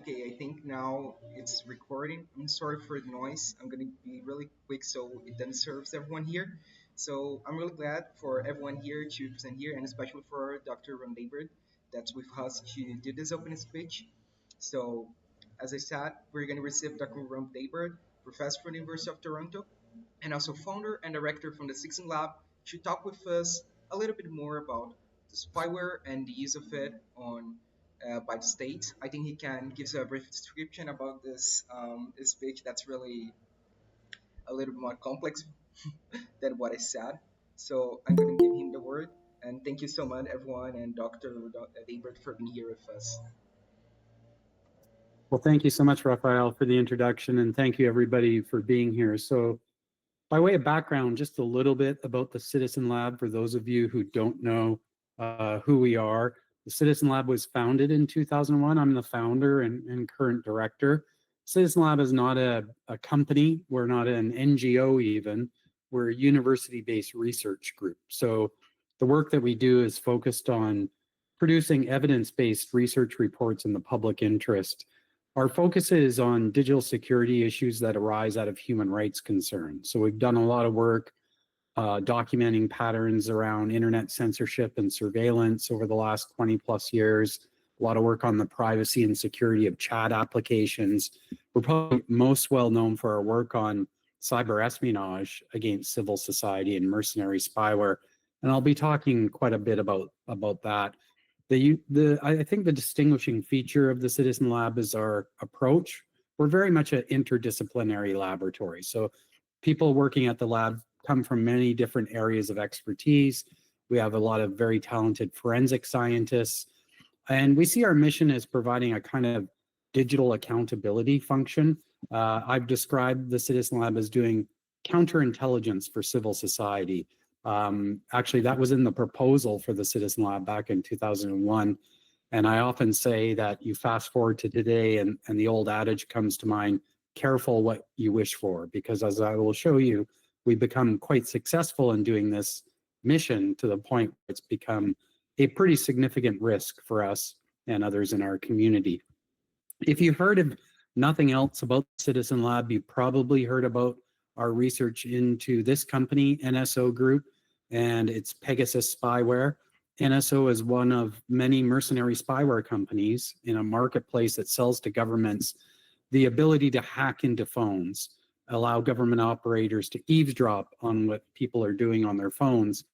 Okay, I think now it's recording. I'm sorry for the noise. I'm gonna be really quick so it then serves everyone here. So I'm really glad for everyone here to present here, and especially for Dr. Ron Deibert that's with us to do this opening speech. So, as I said, we're gonna receive Dr. Ron Deibert, professor from the University of Toronto, and also founder and director from the Citizen Lab, to talk with us a little bit more about the spyware and the use of it on by the state. I think he can give us a brief description about this page that's really a little bit more complex than what I said. So I'm going to give him the word. And thank you so much, everyone, and Dr. Ebert for being here with us. Well, thank you so much, Raphael, for the introduction, and thank you everybody for being here. So by way of background, just a little bit about the Citizen Lab for those of you who don't know who we are. The Citizen Lab was founded in 2001. I'm the founder and current director. Citizen Lab is not a company. We're not an NGO even. We're a university-based research group. So the work that we do is focused on producing evidence-based research reports in the public interest. Our focus is on digital security issues that arise out of human rights concerns. So we've done a lot of work documenting patterns around internet censorship and surveillance over the last 20 plus years, a lot of work on the privacy and security of chat applications. We're probably most well known for our work on cyber espionage against civil society and mercenary spyware. And I'll be talking quite a bit about that. I think the distinguishing feature of the Citizen Lab is our approach. We're very much an interdisciplinary laboratory. So people working at the lab come from many different areas of expertise. We have a lot of very talented forensic scientists. And we see our mission as providing a kind of digital accountability function. I've described the Citizen Lab as doing counterintelligence for civil society. Actually, that was in the proposal for the Citizen Lab back in 2001. And I often say that you fast forward to today and the old adage comes to mind, careful what you wish for, because as I will show you, we've become quite successful in doing this mission to the point where it's become a pretty significant risk for us and others in our community. If you've heard of nothing else about Citizen Lab, you probably heard about our research into this company, NSO Group, and its Pegasus spyware. NSO is one of many mercenary spyware companies in a marketplace that sells to governments the ability to hack into phones, allow government operators to eavesdrop on what people are doing on their phones.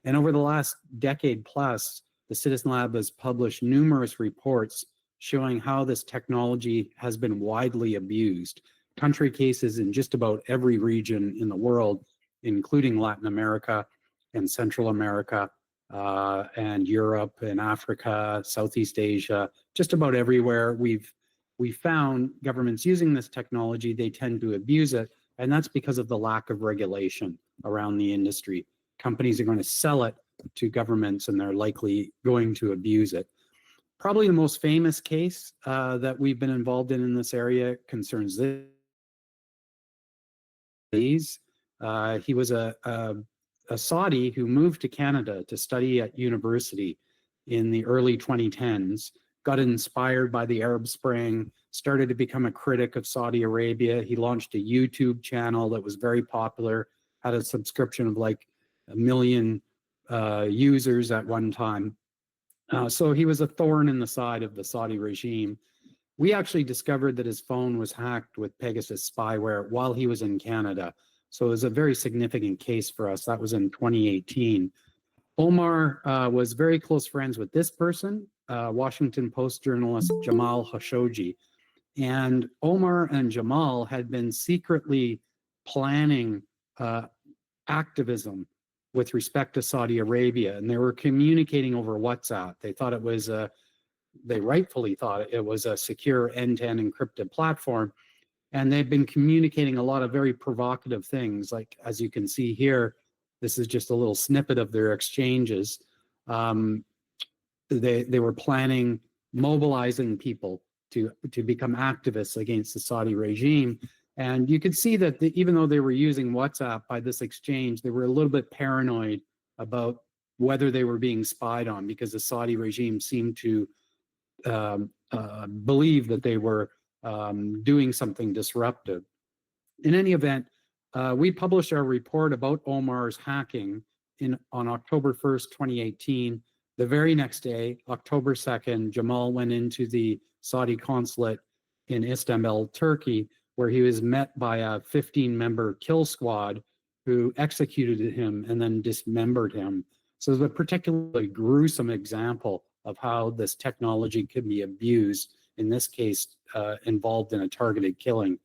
And over the last decade plus, the Citizen Lab has published numerous reports showing how this technology has been widely abused. Country cases in just about every region in the world, including Latin America and Central America, and Europe and Africa, Southeast Asia, just about everywhere we've found governments using this technology, they tend to abuse it, and that's because of the lack of regulation around the industry. Companies are going to sell it to governments and they're likely going to abuse it. Probably the most famous case that we've been involved in this area concerns this. He was a Saudi who moved to Canada to study at university in the early 2010s, got inspired by the Arab Spring, started to become a critic of Saudi Arabia. He launched a YouTube channel that was very popular, had a subscription of like 1 million users at one time. So he was a thorn in the side of the Saudi regime. We actually discovered that his phone was hacked with Pegasus spyware while he was in Canada. So it was a very significant case for us. That was in 2018. Omar was very close friends with this person, Washington Post journalist Jamal Khashoggi. And Omar and Jamal had been secretly planning activism with respect to Saudi Arabia, and they were communicating over WhatsApp. They thought it was they rightfully thought it was a secure end-to-end encrypted platform. And they've been communicating a lot of very provocative things. Like, as you can see here, this is just a little snippet of their exchanges. They were planning mobilizing people to become activists against the Saudi regime. And you could see that even though they were using WhatsApp by this exchange, they were a little bit paranoid about whether they were being spied on, because the Saudi regime seemed to believe that they were doing something disruptive. In any event, we published our report about Omar's hacking on October 1st, 2018. The very next day, October 2nd, Jamal went into the Saudi consulate in Istanbul, Turkey, where he was met by a 15-member kill squad who executed him and then dismembered him. So it's a particularly gruesome example of how this technology can be abused, in this case, involved in a targeted killing.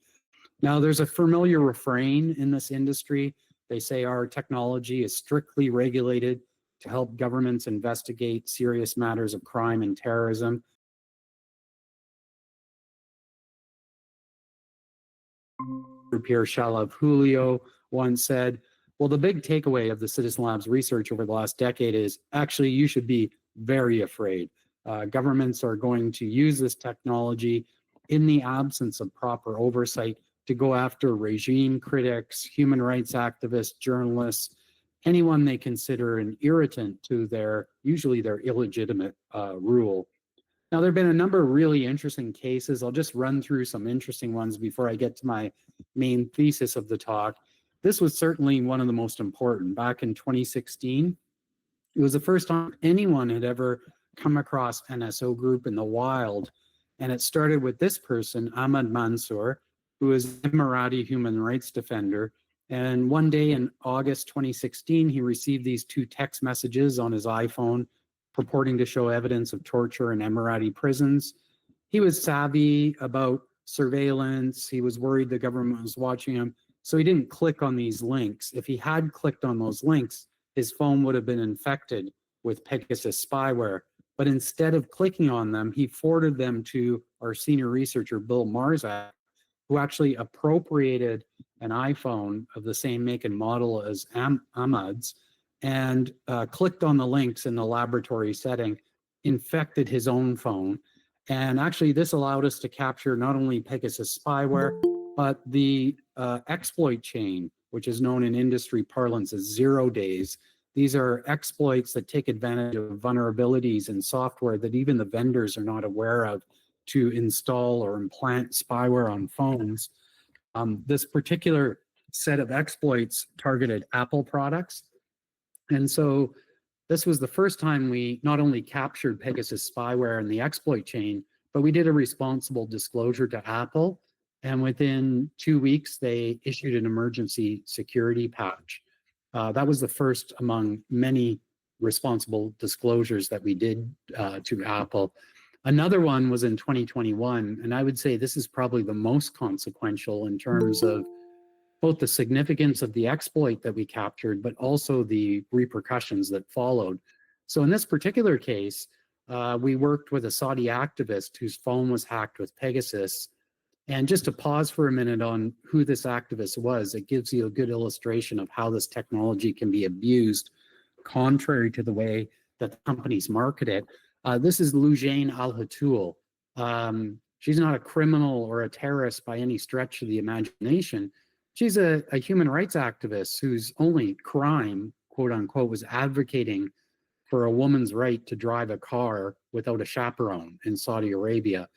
Now, there's a familiar refrain in this industry. They say our technology is strictly regulated to help governments investigate serious matters of crime and terrorism. Pierre Shalav Julio once said, well, the big takeaway of the Citizen Labs research over the last decade is actually you should be very afraid. Governments are going to use this technology in the absence of proper oversight to go after regime critics, human rights activists, journalists, anyone they consider an irritant to usually their illegitimate rule. Now, there have been a number of really interesting cases. I'll just run through some interesting ones before I get to my main thesis of the talk. This was certainly one of the most important. Back in 2016, it was the first time anyone had ever come across NSO Group in the wild. And it started with this person, Ahmad Mansour, who is an Emirati human rights defender. And one day in August 2016, he received these two text messages on his iPhone purporting to show evidence of torture in Emirati prisons. He was savvy about surveillance. He was worried the government was watching him. So he didn't click on these links. If he had clicked on those links, his phone would have been infected with Pegasus spyware. But instead of clicking on them, he forwarded them to our senior researcher, Bill Marzak, who actually appropriated an iPhone of the same make and model as Ahmad's and clicked on the links in the laboratory setting, infected his own phone. And actually, this allowed us to capture not only Pegasus spyware, but the exploit chain, which is known in industry parlance as 0 days. These are exploits that take advantage of vulnerabilities in software that even the vendors are not aware of to install or implant spyware on phones. This particular set of exploits targeted Apple products. And so this was the first time we not only captured Pegasus spyware in the exploit chain, but we did a responsible disclosure to Apple. And within 2 weeks, they issued an emergency security patch. That was the first among many responsible disclosures that we did to Apple. Another one was in 2021, and I would say this is probably the most consequential in terms of both the significance of the exploit that we captured, but also the repercussions that followed. So in this particular case, we worked with a Saudi activist whose phone was hacked with Pegasus. And just to pause for a minute on who this activist was, it gives you a good illustration of how this technology can be abused contrary to the way that the companies market it. This is Loujain Al-Hatul. She's not a criminal or a terrorist by any stretch of the imagination. She's a human rights activist whose only crime, quote unquote, was advocating for a woman's right to drive a car without a chaperone in Saudi Arabia.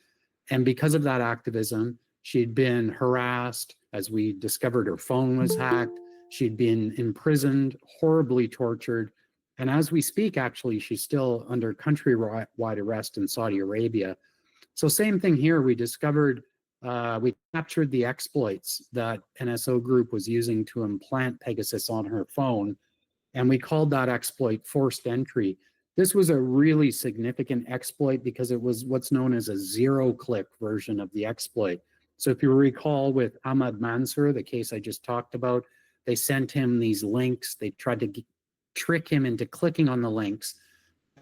And because of that activism, she'd been harassed. As we discovered, her phone was hacked. She'd been imprisoned, horribly tortured. And as we speak, actually, she's still under countrywide arrest in Saudi Arabia. So same thing here, we discovered, we captured the exploits that NSO Group was using to implant Pegasus on her phone. And we called that exploit forced entry. This was a really significant exploit because it was what's known as a zero-click version of the exploit. So if you recall with Ahmad Mansour, the case I just talked about, they sent him these links. They tried to trick him into clicking on the links.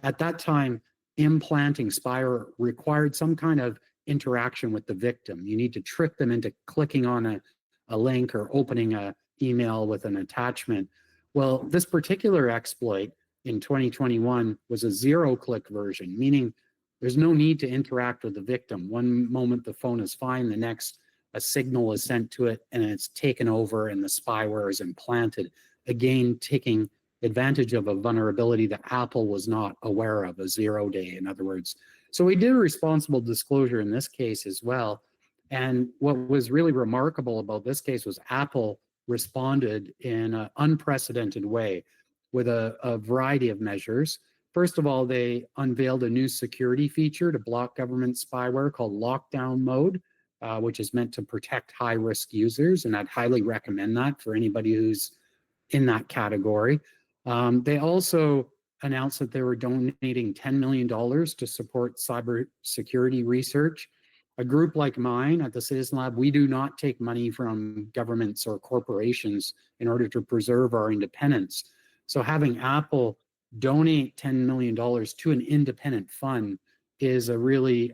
At that time, implanting spyware required some kind of interaction with the victim. You need to trick them into clicking on a link or opening an email with an attachment. Well, this particular exploit in 2021 was a zero-click version, meaning there's no need to interact with the victim. One moment the phone is fine, the next a signal is sent to it and it's taken over and the spyware is implanted, again taking advantage of a vulnerability that Apple was not aware of, a 0 day, in other words. So we did a responsible disclosure in this case as well. And what was really remarkable about this case was Apple responded in an unprecedented way with a variety of measures. First of all, they unveiled a new security feature to block government spyware called lockdown mode, which is meant to protect high-risk users, and I'd highly recommend that for anybody who's in that category. They also announced that they were donating $10 million to support cybersecurity research. A group like mine at the Citizen Lab, we do not take money from governments or corporations in order to preserve our independence. So having Apple donate $10 million to an independent fund is a really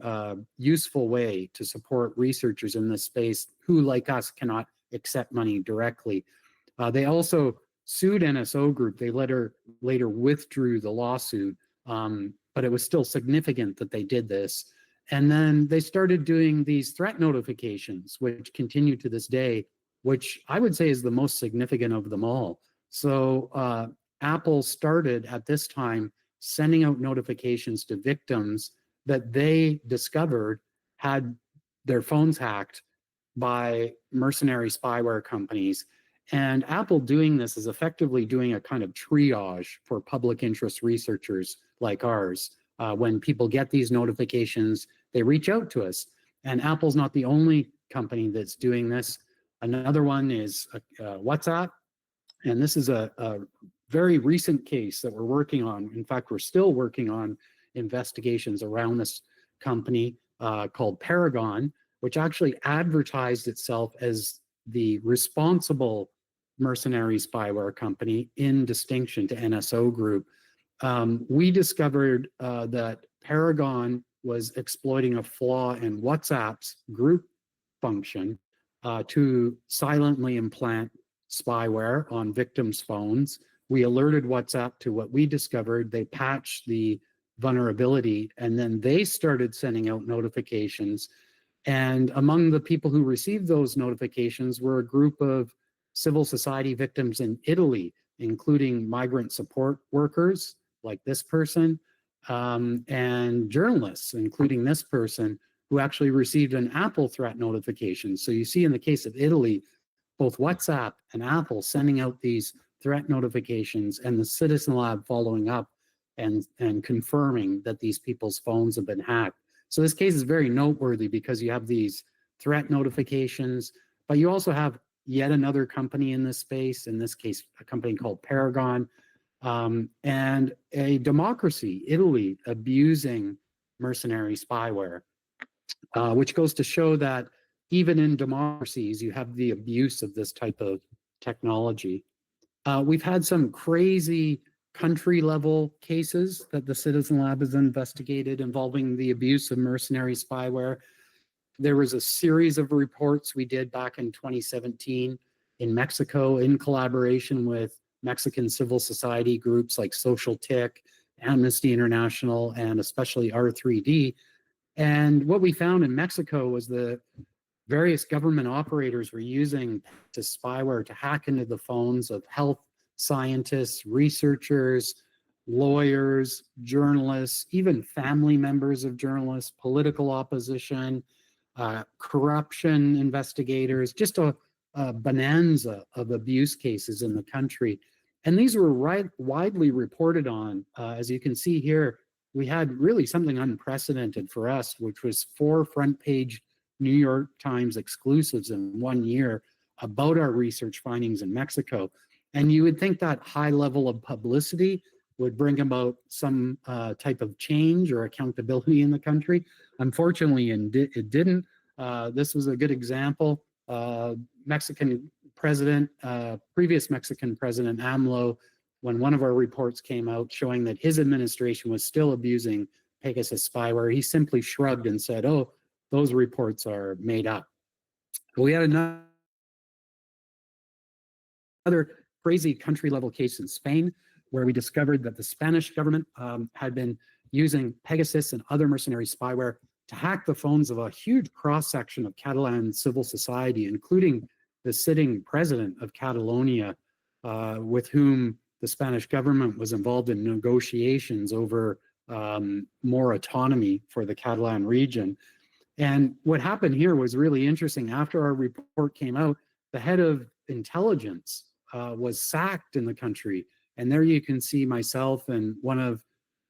useful way to support researchers in this space who, like us, cannot accept money directly. They also sued NSO Group. They later withdrew the lawsuit, but it was still significant that they did this. And then they started doing these threat notifications, which continue to this day, which I would say is the most significant of them all. So Apple started at this time sending out notifications to victims that they discovered had their phones hacked by mercenary spyware companies. And Apple doing this is effectively doing a kind of triage for public interest researchers like ours. When people get these notifications, they reach out to us. And Apple's not the only company that's doing this. Another one is WhatsApp. And this is a very recent case that we're working on. In fact, we're still working on investigations around this company called Paragon, which actually advertised itself as the responsible mercenary spyware company in distinction to NSO Group. We discovered that Paragon was exploiting a flaw in WhatsApp's group function to silently implant spyware on victims' phones. We alerted WhatsApp to what we discovered. They patched the vulnerability, and then they started sending out notifications. And among the people who received those notifications were a group of civil society victims in Italy, including migrant support workers like this person, and journalists, including this person, who actually received an Apple threat notification. So you see in the case of Italy, both WhatsApp and Apple sending out these threat notifications and the Citizen Lab following up and confirming that these people's phones have been hacked. So this case is very noteworthy because you have these threat notifications, but you also have yet another company in this space, in this case, a company called Paragon, and a democracy, Italy, abusing mercenary spyware, which goes to show that even in democracies, you have the abuse of this type of technology. We've had some crazy country-level cases that the Citizen Lab has investigated involving the abuse of mercenary spyware. There was a series of reports we did back in 2017 in Mexico in collaboration with Mexican civil society groups like Social Tick, Amnesty International, and especially R3D. And what we found in Mexico was the various government operators were using spyware to hack into the phones of health scientists, researchers, lawyers, journalists, even family members of journalists, political opposition, corruption investigators, just a bonanza of abuse cases in the country. And these were widely reported on. As you can see here, we had really something unprecedented for us, which was 4 front-page New York Times exclusives in 1 year about our research findings in Mexico. And you would think that high level of publicity would bring about some type of change or accountability in the country. Unfortunately, it didn't. This was a good example. Mexican president, previous Mexican president AMLO, when one of our reports came out showing that his administration was still abusing Pegasus spyware, he simply shrugged and said, "Oh, those reports are made up." We had another crazy country-level case in Spain, where we discovered that the Spanish government had been using Pegasus and other mercenary spyware to hack the phones of a huge cross-section of Catalan civil society, including the sitting president of Catalonia, with whom the Spanish government was involved in negotiations over more autonomy for the Catalan region. And what happened here was really interesting. After our report came out, the head of intelligence was sacked in the country. And there you can see myself and one of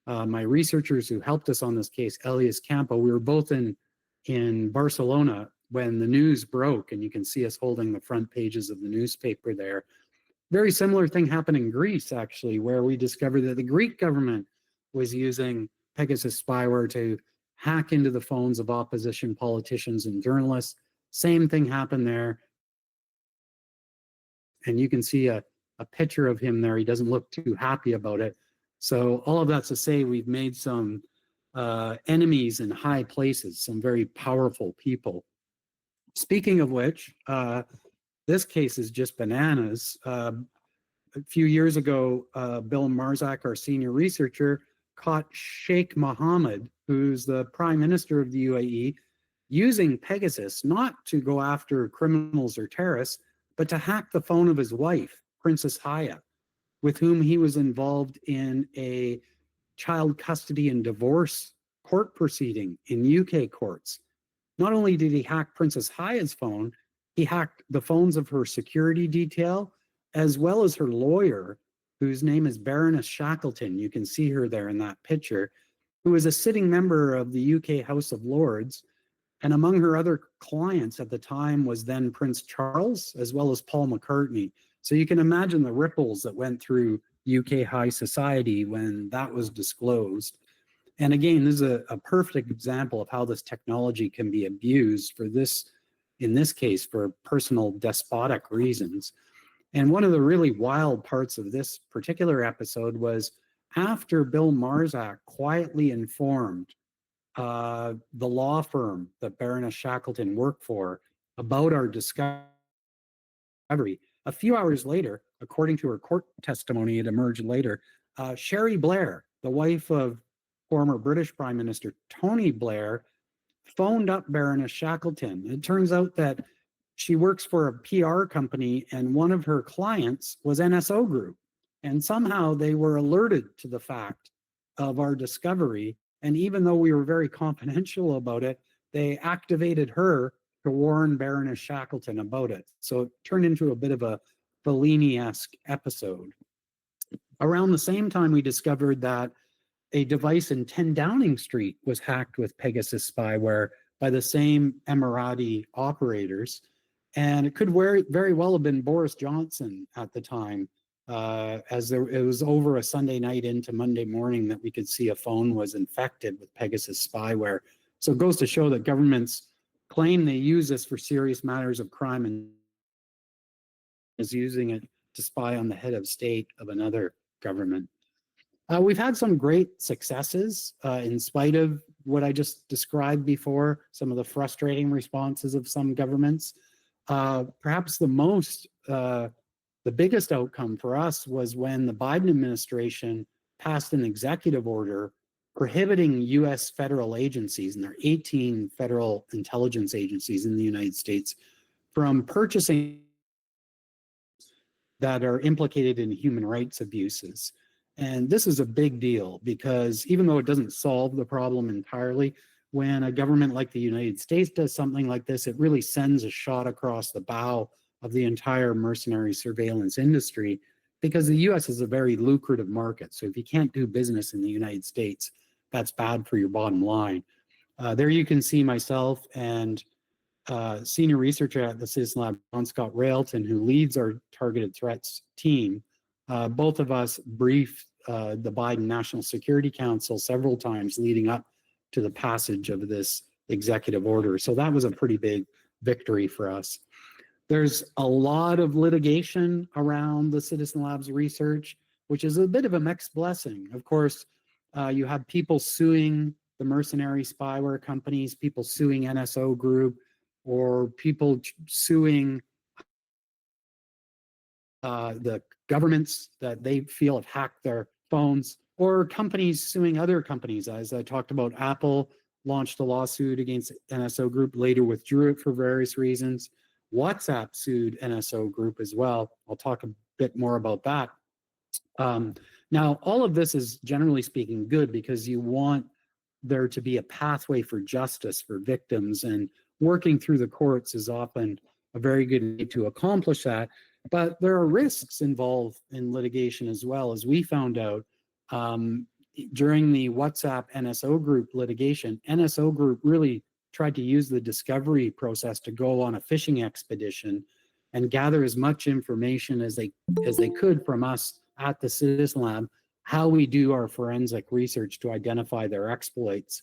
my researchers who helped us on this case, Elias Campo. We were both in Barcelona when the news broke, and you can see us holding the front pages of the newspaper there. Very similar thing happened in Greece, actually, where we discovered that the Greek government was using Pegasus spyware to hack into the phones of opposition politicians and journalists. Same thing happened there. And you can see a picture of him there. He doesn't look too happy about it. So all of that's to say we've made some enemies in high places, some very powerful people. Speaking of which, this case is just bananas. A few years ago, Bill Marzak, our senior researcher, caught Sheikh Mohammed, who's the prime minister of the UAE, using Pegasus not to go after criminals or terrorists, but to hack the phone of his wife, Princess Haya, with whom he was involved in a child custody and divorce court proceeding in UK courts. Not only did he hack Princess Haya's phone, he hacked the phones of her security detail, as well as her lawyer, whose name is Baroness Shackleton. You can see her there in that picture, who was a sitting member of the UK House of Lords. And among her other clients at the time was then Prince Charles, as well as Paul McCartney. So you can imagine the ripples that went through UK high society when that was disclosed. And again, this is a perfect example of how this technology can be abused for this, in this case, for personal despotic reasons. And one of the really wild parts of this particular episode was after Bill Marzak quietly informed the law firm that Baroness Shackleton worked for about our discovery, a few hours later, according to her court testimony, it emerged later, Sherry Blair, the wife of former British Prime Minister Tony Blair, phoned up Baroness Shackleton. It turns out that she works for a PR company and one of her clients was NSO Group. And somehow they were alerted to the fact of our discovery. And even though we were very confidential about it, they activated her to warn Baroness Shackleton about it. So it turned into a bit of a Fellini-esque episode. Around the same time, we discovered that a device in 10 Downing Street was hacked with Pegasus spyware by the same Emirati operators. And it could very well have been Boris Johnson at the time, it was over a Sunday night into Monday morning that we could see a phone was infected with Pegasus spyware. So it goes to show that governments claim they use this for serious matters of crime and is using it to spy on the head of state of another government. We've had some great successes in spite of what I just described before, some of the frustrating responses of some governments. Perhaps the biggest outcome for us was when the Biden administration passed an executive order prohibiting US federal agencies, and there are 18 federal intelligence agencies in the United States, from purchasing that are implicated in human rights abuses. And this is a big deal because even though it doesn't solve the problem entirely, when a government like the United States does something like this, it really sends a shot across the bow of the entire mercenary surveillance industry, because the US is a very lucrative market. So if you can't do business in the United States, that's bad for your bottom line. There you can see myself and senior researcher at the Citizen Lab, John Scott Railton, who leads our targeted threats team. Both of us briefed the Biden National Security Council several times leading up to the passage of this executive order. So that was a pretty big victory for us. There's a lot of litigation around the Citizen Labs research, which is a bit of a mixed blessing. Of course, you have people suing the mercenary spyware companies, people suing NSO Group, or people suing the governments that they feel have hacked their phones, or companies suing other companies. As I talked about, Apple launched a lawsuit against NSO Group, later withdrew it for various reasons. WhatsApp sued NSO Group as well. I'll talk a bit more about that. Now, all of this is generally speaking good because you want there to be a pathway for justice for victims, and working through the courts is often a very good way to accomplish that. But there are risks involved in litigation as well, as we found out during the WhatsApp NSO Group litigation. NSO Group really tried to use the discovery process to go on a fishing expedition and gather as much information as they could from us at the Citizen Lab, how we do our forensic research to identify their exploits.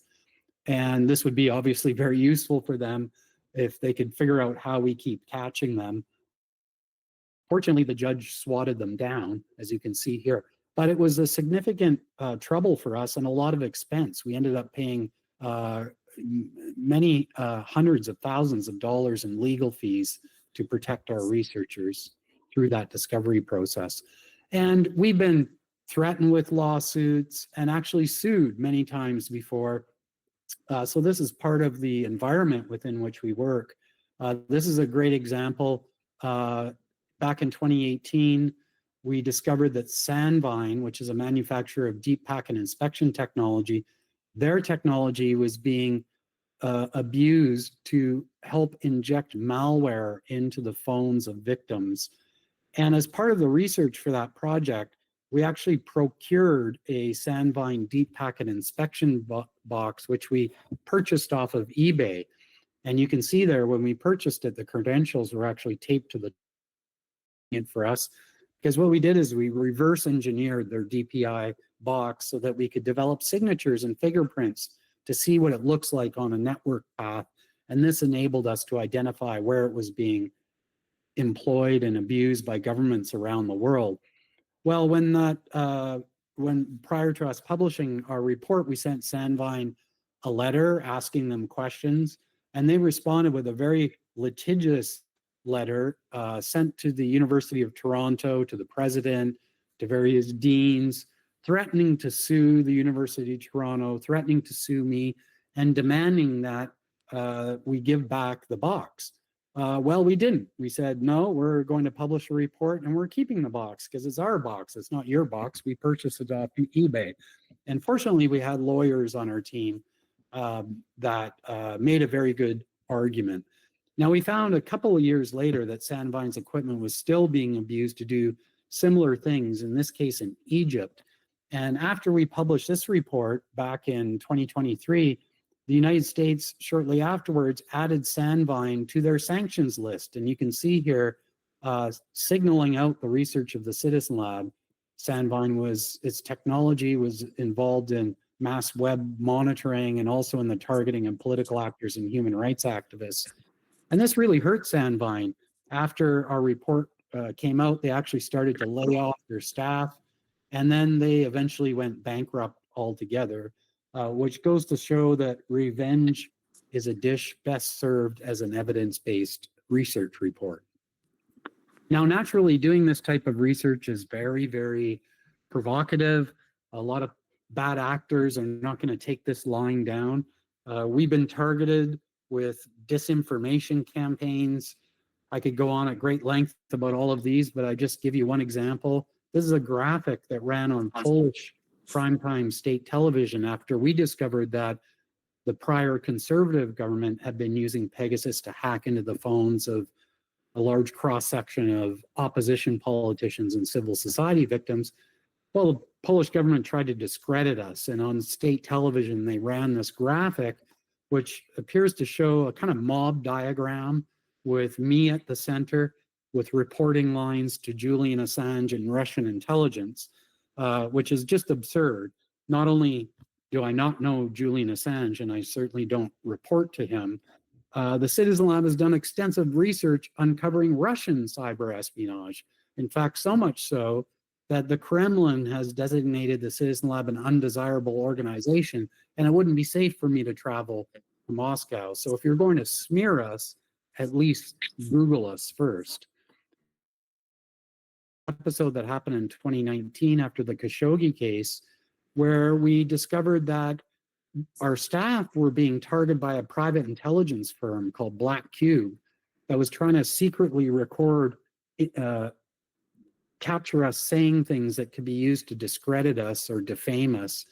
And this would be obviously very useful for them if they could figure out how we keep catching them. Fortunately, the judge swatted them down, as you can see here. But it was a significant trouble for us and a lot of expense. We ended up paying many hundreds of thousands of dollars in legal fees to protect our researchers through that discovery process. And we've been threatened with lawsuits and actually sued many times before. So this is part of the environment within which we work. This is a great example. Back in 2018, we discovered that Sandvine, which is a manufacturer of deep packet inspection technology, their technology was being abused to help inject malware into the phones of victims. And as part of the research for that project, we actually procured a Sandvine deep packet inspection box, which we purchased off of eBay. And you can see there when we purchased it, the credentials were actually taped to the for us, because what we did is we reverse engineered their DPI box so that we could develop signatures and fingerprints to see what it looks like on a network path. And this enabled us to identify where it was being employed and abused by governments around the world. Well, when prior to us publishing our report, we sent Sandvine a letter asking them questions, and they responded with a very litigious letter sent to the University of Toronto, to the president, to various deans, threatening to sue the University of Toronto, threatening to sue me, and demanding that we give back the box. Well, we didn't. We said, no, we're going to publish a report and we're keeping the box because it's our box. It's not your box. We purchased it off eBay. And fortunately, we had lawyers on our team that made a very good argument. Now, we found a couple of years later that Sandvine's equipment was still being abused to do similar things, in this case in Egypt. And after we published this report back in 2023, the United States shortly afterwards added Sandvine to their sanctions list. And you can see here, signaling out the research of the Citizen Lab, Sandvine its technology was involved in mass web monitoring and also in the targeting of political actors and human rights activists. And this really hurt Sandvine. After our report came out, they actually started to lay off their staff, and then they eventually went bankrupt altogether, which goes to show that revenge is a dish best served as an evidence-based research report. Now, naturally, doing this type of research is very, very provocative. A lot of bad actors are not going to take this lying down. We've been targeted with disinformation campaigns. I could go on at great length about all of these, but I just give you one example. This is a graphic that ran on Polish primetime state television after we discovered that the prior conservative government had been using Pegasus to hack into the phones of a large cross-section of opposition politicians and civil society victims. Well, the Polish government tried to discredit us, and on state television, they ran this graphic which appears to show a kind of mob diagram with me at the center, with reporting lines to Julian Assange and Russian intelligence, which is just absurd. Not only do I not know Julian Assange, and I certainly don't report to him, the Citizen Lab has done extensive research uncovering Russian cyber espionage. In fact, so much so that the Kremlin has designated the Citizen Lab an undesirable organization, and it wouldn't be safe for me to travel to Moscow. So if you're going to smear us, at least Google us first. Episode that happened in 2019 after the Khashoggi case, where we discovered that our staff were being targeted by a private intelligence firm called Black Cube that was trying to secretly record capture us saying things that could be used to discredit us or defame us.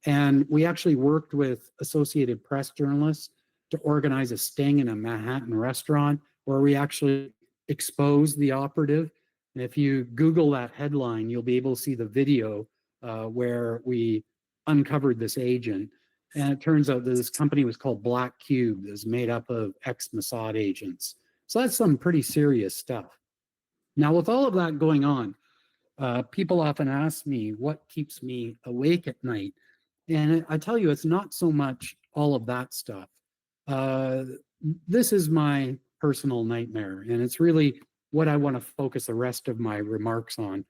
And we actually worked with Associated Press journalists to organize a sting in a Manhattan restaurant where we actually exposed the operative. And if you Google that headline, you'll be able to see the video where we uncovered this agent. And it turns out that this company was called Black Cube. It was made up of ex-Mossad agents. So that's some pretty serious stuff. Now, with all of that going on, people often ask me what keeps me awake at night. And I tell you, it's not so much all of that stuff. This is my personal nightmare, and it's really what I want to focus the rest of my remarks on.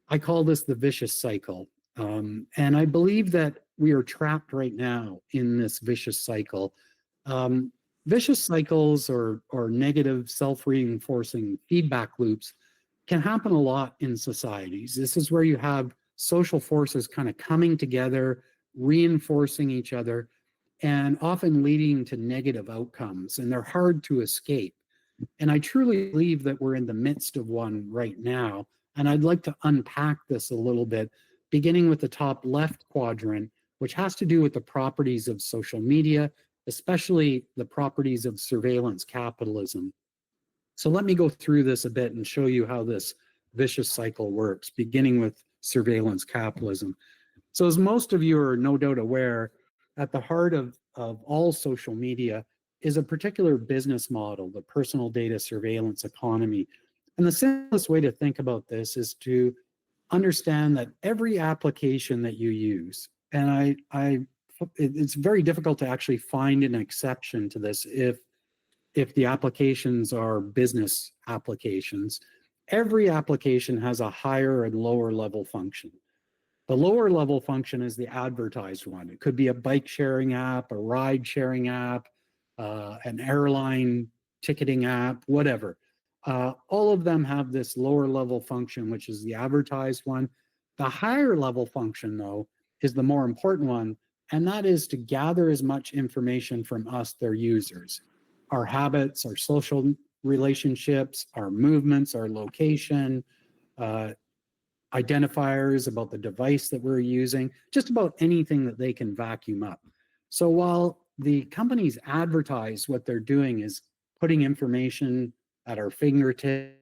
I call this the vicious cycle. And I believe that we are trapped right now in this vicious cycle. Vicious cycles or negative self-reinforcing feedback loops can happen a lot in societies. This is where you have social forces kind of coming together, reinforcing each other, and often leading to negative outcomes, and they're hard to escape. And I truly believe that we're in the midst of one right now, and I'd like to unpack this a little bit, beginning with the top left quadrant, which has to do with the properties of social media, especially the properties of surveillance capitalism. So let me go through this a bit and show you how this vicious cycle works, beginning with surveillance capitalism. So as most of you are no doubt aware, at the heart of all social media is a particular business model, the personal data surveillance economy. And the simplest way to think about this is to understand that every application that you use, and it's very difficult to actually find an exception to this if the applications are business applications, every application has a higher and lower level function. The lower level function is the advertised one. It could be a bike sharing app, a ride sharing app, an airline ticketing app, whatever. All of them have this lower level function, which is the advertised one. The higher level function, though, is the more important one, and that is to gather as much information from us, their users. Our habits, our social relationships, our movements, our location, identifiers about the device that we're using, just about anything that they can vacuum up. So while the companies advertise what they're doing is putting information at our fingertips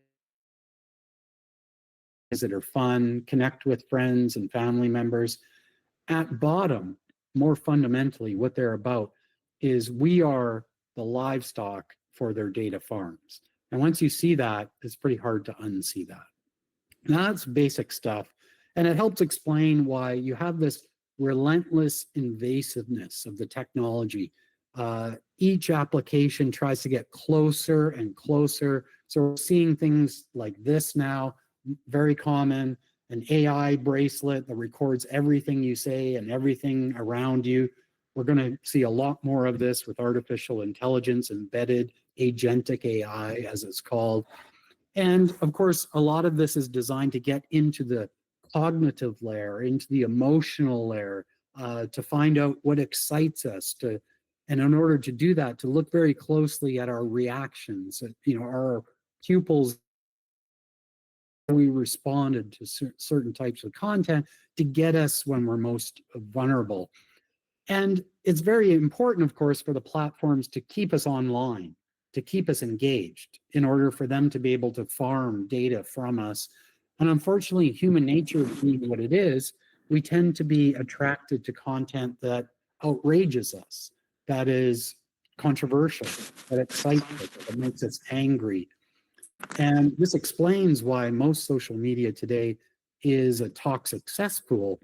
that are fun, connect with friends and family members, at bottom, more fundamentally, what they're about is we are the livestock for their data farms. And once you see that, it's pretty hard to unsee that. Now, that's basic stuff. And it helps explain why you have this relentless invasiveness of the technology. Each application tries to get closer and closer. So we're seeing things like this now, very common, an AI bracelet that records everything you say and everything around you. We're going to see a lot more of this with artificial intelligence, embedded agentic AI, as it's called. And of course, a lot of this is designed to get into the cognitive layer, into the emotional layer, to find out what excites us, and in order to do that, to look very closely at our reactions, our pupils, we responded to certain types of content to get us when we're most vulnerable. And it's very important, of course, for the platforms to keep us online, to keep us engaged in order for them to be able to farm data from us. And unfortunately, human nature being what it is, we tend to be attracted to content that outrages us, that is controversial, that excites us, that makes us angry. And this explains why most social media today is a toxic cesspool.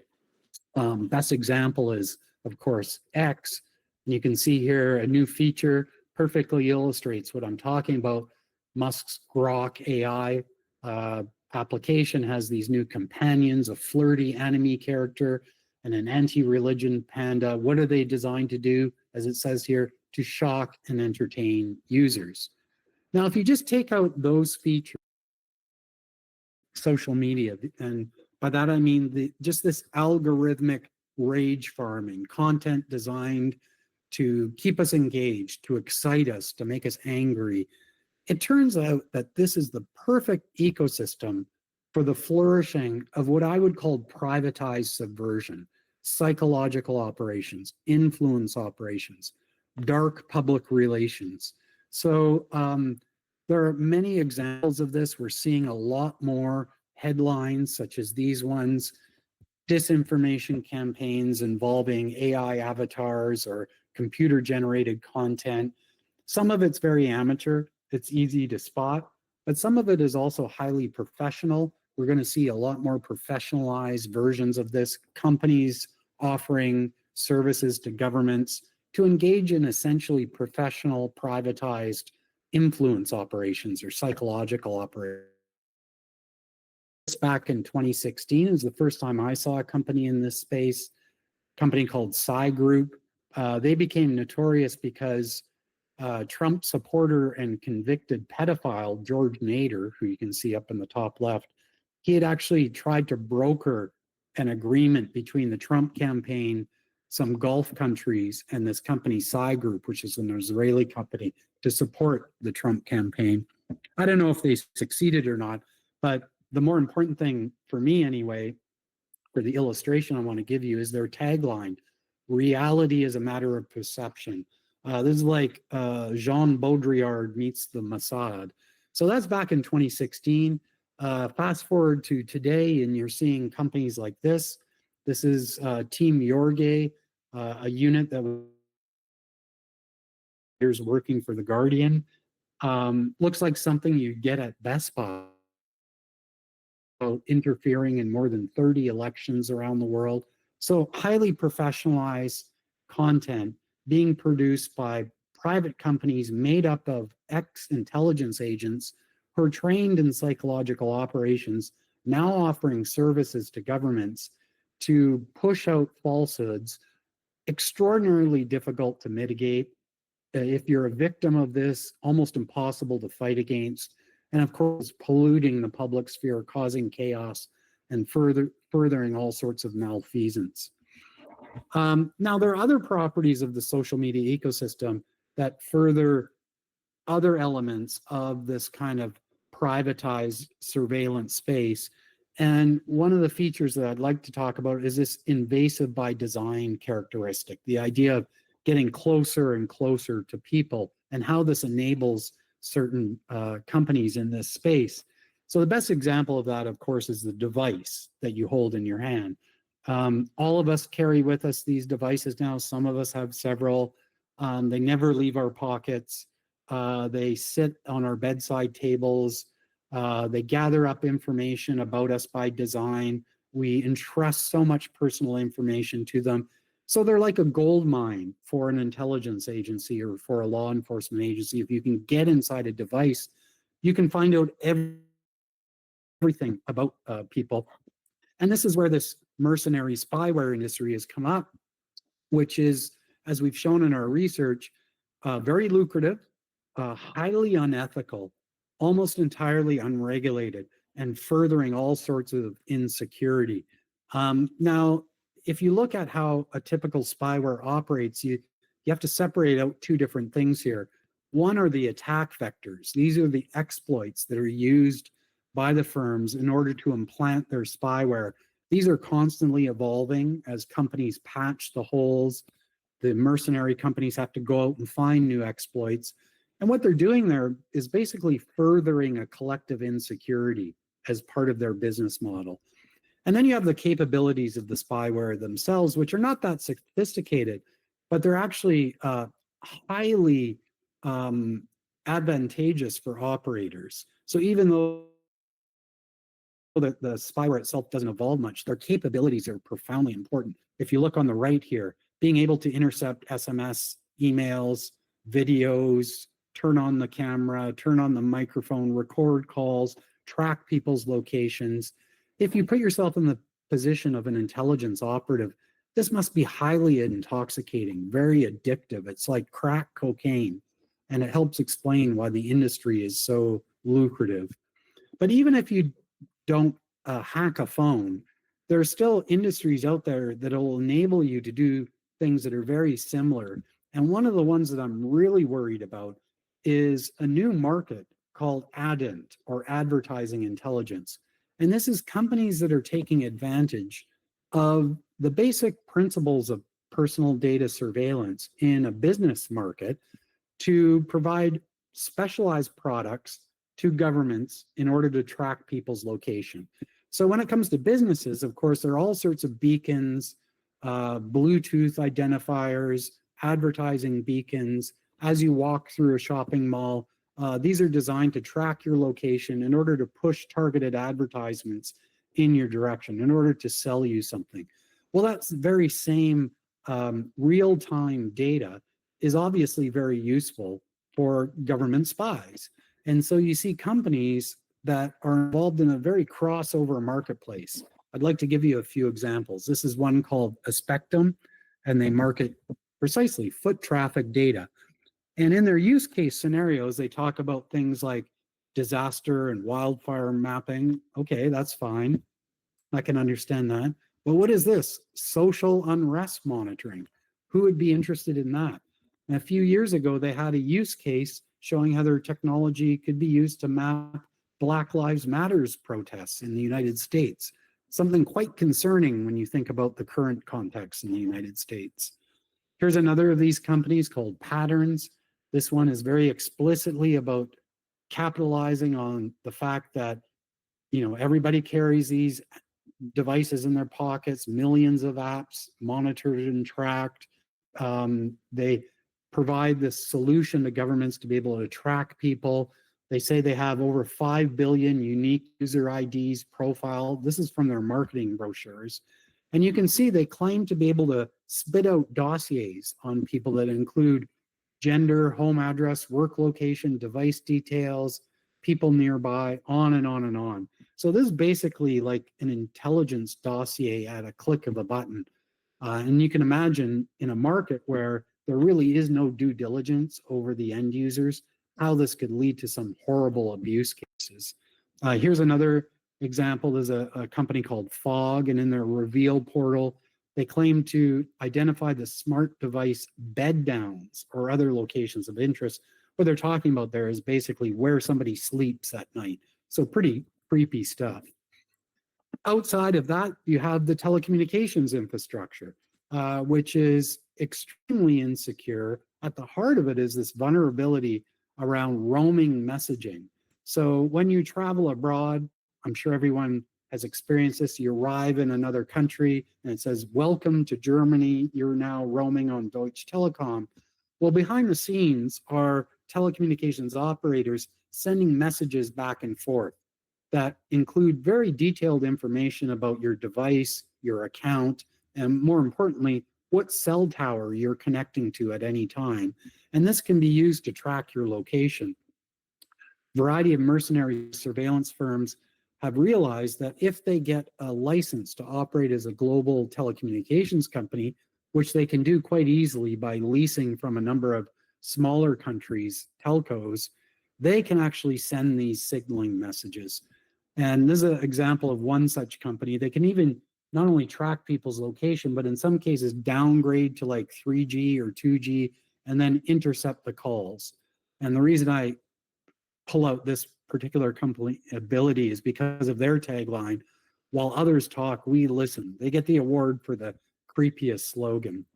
Best example is, of course, X. And you can see here a new feature perfectly illustrates what I'm talking about. Musk's Grok AI application has these new companions, a flirty enemy character, and an anti-religion panda. What are they designed to do? As it says here, to shock and entertain users. Now, if you just take out those features, social media, and by that I mean just this algorithmic rage farming, content designed to keep us engaged, to excite us, to make us angry. It turns out that this is the perfect ecosystem for the flourishing of what I would call privatized subversion, psychological operations, influence operations, dark public relations. So there are many examples of this. We're seeing a lot more headlines such as these ones, disinformation campaigns involving AI avatars or computer generated content. Some of it's very amateur, it's easy to spot, but some of it is also highly professional. We're going to see a lot more professionalized versions of this, companies offering services to governments to engage in essentially professional, privatized influence operations or psychological operations. Back in 2016 is the first time I saw a company in this space, a company called Psy Group. They became notorious because Trump supporter and convicted pedophile George Nader, who you can see up in the top left, he had actually tried to broker an agreement between the Trump campaign, some Gulf countries, and this company Psy Group, which is an Israeli company, to support the Trump campaign. I don't know if they succeeded or not, but the more important thing for me anyway, for the illustration I want to give you, is their tagline: reality is a matter of perception. This is like Jean Baudrillard meets the Mossad. So that's back in 2016. Fast forward to today, and you're seeing companies like this. This is Team Yorge, a unit that was working for The Guardian. Looks like something you get at Best Buy. Interfering in more than 30 elections around the world. So highly professionalized content being produced by private companies made up of ex-intelligence agents who are trained in psychological operations, now offering services to governments to push out falsehoods, extraordinarily difficult to mitigate. If you're a victim of this, almost impossible to fight against. And of course, polluting the public sphere, causing chaos, and furthering all sorts of malfeasance. Now, there are other properties of the social media ecosystem that further other elements of this kind of privatized surveillance space. And one of the features that I'd like to talk about is this invasive by design characteristic, the idea of getting closer and closer to people and how this enables certain companies in this space. So the best example of that, of course, is the device that you hold in your hand. All of us carry with us these devices now. Some of us have several. They never leave our pockets. They sit on our bedside tables. They gather up information about us by design. We entrust so much personal information to them. So they're like a gold mine for an intelligence agency or for a law enforcement agency. If you can get inside a device, you can find out everything about people. And this is where this mercenary spyware industry has come up, which is, as we've shown in our research, very lucrative, highly unethical, almost entirely unregulated, and furthering all sorts of insecurity. Now, if you look at how a typical spyware operates, you have to separate out two different things here. One are the attack vectors. These are the exploits that are used by the firms in order to implant their spyware. These are constantly evolving as companies patch the holes. The mercenary companies have to go out and find new exploits. And what they're doing there is basically furthering a collective insecurity as part of their business model. And then you have the capabilities of the spyware themselves, which are not that sophisticated, but they're actually highly advantageous for operators. So even though the spyware itself doesn't evolve much, their capabilities are profoundly important. If you look on the right here, being able to intercept SMS, emails, videos, turn on the camera, turn on the microphone, record calls, track people's locations. If you put yourself in the position of an intelligence operative, this must be highly intoxicating, very addictive. It's like crack cocaine, and it helps explain why the industry is so lucrative. But even if you don't hack a phone, there are still industries out there that will enable you to do things that are very similar. And one of the ones that I'm really worried about is a new market called ADINT, or advertising intelligence. And this is companies that are taking advantage of the basic principles of personal data surveillance in a business market to provide specialized products to governments in order to track people's location. So when it comes to businesses, of course, there are all sorts of beacons, Bluetooth identifiers, advertising beacons. As you walk through a shopping mall, these are designed to track your location in order to push targeted advertisements in your direction, in order to sell you something. Well, that's very same real-time data is obviously very useful for government spies. And so you see companies that are involved in a very crossover marketplace. I'd like to give you a few examples. This is one called Aspectum, and they market precisely foot traffic data. And in their use case scenarios, they talk about things like disaster and wildfire mapping. Okay, that's fine. I can understand that. But what is this? Social unrest monitoring. Who would be interested in that? And a few years ago, they had a use case showing how their technology could be used to map Black Lives Matters protests in the United States. Something quite concerning when you think about the current context in the United States. Here's another of these companies called Patterns. This one is very explicitly about capitalizing on the fact that, you know, everybody carries these devices in their pockets, millions of apps monitored and tracked. They provide this solution to governments to be able to track people. They say they have over 5 billion unique user IDs profiled. This is from their marketing brochures. And you can see they claim to be able to spit out dossiers on people that include gender, home address, work location, device details, people nearby, on and on and on. So this is basically like an intelligence dossier at a click of a button. And you can imagine in a market where there really is no due diligence over the end users, how this could lead to some horrible abuse cases. Here's another example. There's a company called Fog, and in their Reveal portal, they claim to identify the smart device bed downs or other locations of interest. What they're talking about there is basically where somebody sleeps at night. So pretty creepy stuff. Outside of that, you have the telecommunications infrastructure, which is extremely insecure. At the heart of it is this vulnerability around roaming messaging. So when you travel abroad, I'm sure everyone has experienced this. You arrive in another country and it says, "Welcome to Germany. You're now roaming on Deutsche Telekom." Well, behind the scenes are telecommunications operators sending messages back and forth that include very detailed information about your device, your account, and more importantly, what cell tower you're connecting to at any time. And this can be used to track your location. A variety of mercenary surveillance firms have realized that if they get a license to operate as a global telecommunications company, which they can do quite easily by leasing from a number of smaller countries' telcos, they can actually send these signaling messages. And this is an example of one such company. They can even not only track people's location, but in some cases downgrade to like 3G or 2G and then intercept the calls. And the reason I pull out this particular company ability is because of their tagline, "While others talk, we listen." They get the award for the creepiest slogan.